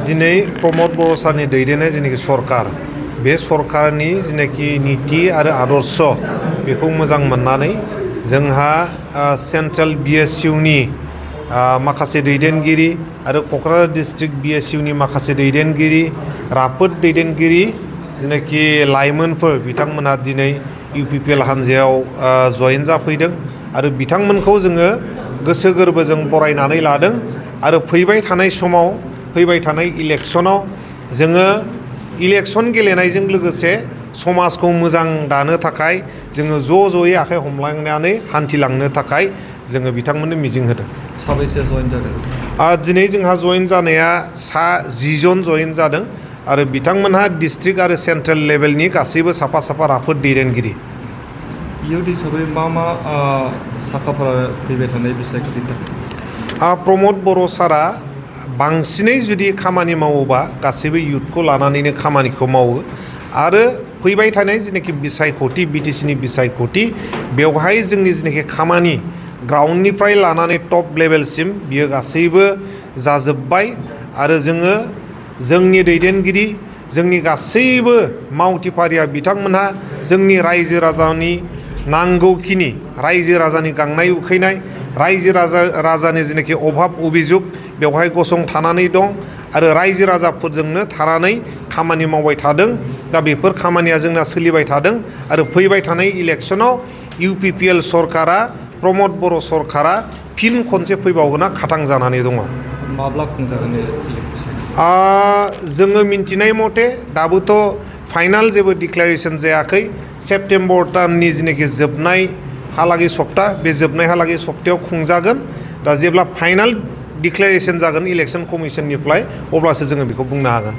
दिनै प्रमद बर' सारनि दैदेननाय जेनाखि सरकार बे सरकारनि जेनाखि नीति आरो आदर्श बेखौ मोजां मोननानै जोंहा सेन्ट्रेल BSUनि माखासे दैदेनगिरि आरो क'क्राझार डिस्ट्रिक्ट BSUनि माखासे दैदेनगिरि राफोद दैदेनगिरि जेनाखि लाइमोनफोर बिथांमोनहा दिनै UPPL हानजायाव जयेन जाफैदों आरो बिथांमोनखौ जोङो गोसो गोरबोजों बरायनानै लादों आरो फैबाय थानाय समाव फैबाय थानाय इलेक्शनाव जोङो इलेक्शन गेलेनायजों लोगोसे समाजखौ मोजां दानो थाखाय जोङो ज'यै आखाइ हमलायनानै हान्थिलांनो थाखाय जोङो बिथांमोननो मिजिं होदों। साबैसे जयेन जादों? दिनै जोंहा जयेन जानाया 10 जन जयेन जादों आरो बिथांमोनहा डिस्ट्रिक्ट आरो सेन्ट्रेल लेभेलनि गासैबो साफा साफा राफोद दैदेनगिरि। इयुथ हिसाबै मा साखाफोरा फैबाय थानाय बिसायख'थिनि थाखाय? प्रमद बर' सारा बांसिनै जुदि खामानि मावोबा गासैबो इयुथखौ लानानैनो खामानिखौ मावो आरो फैबाय थानाय जेनाखि बिसायख'थि BTCनि बिसायख'थि बेवहाय जोंनि जेनाखि खामानि ग्राउन्डनिफ्राय लानानै टप लेभेलसिम बियो गासैबो जाजोब्बाय आरो जोङो जोंनि दैदेनगिरि जोंनि गासैबो मावथिफारिया बिथांमोनहा जोंनि रायजो राजानि नांगौखिनि रायजो राजानि गांनाय उखैनाय रायजो राजानि जेनाखि अभाब अभिजुग बेवहाय गसंथानानै दं आरो रायजो राजाफोरजोंनो थानानै खामानि मावबाय थादों। दा बेफोर खामानिया जोंना सोलिबाय थादों आरो फैबाय थानाय इलेक्शनाव UPPL सरकारा प्रमद बर' सरकारा फिन खनसे फैबावगोना खाथां जानानै दङ। माब्ला खुंजागोन? जोङो मिन्थिनाय मथे दाबोथ' फाइनाल जेबो डिक्लेरेसन जायाखै। सेप्टेम्बर दाननि जेनाखि जोबनाय हालागै सप्ता बे जोबनाय हालागै सप्तायाव खुंजागोन। दा जेब्ला फाइनाल डिक्लेरेसन जागोन इलेक्शन कमिशननिफ्राय अब्लासो जोङो बेखौ बुंनो हागोन।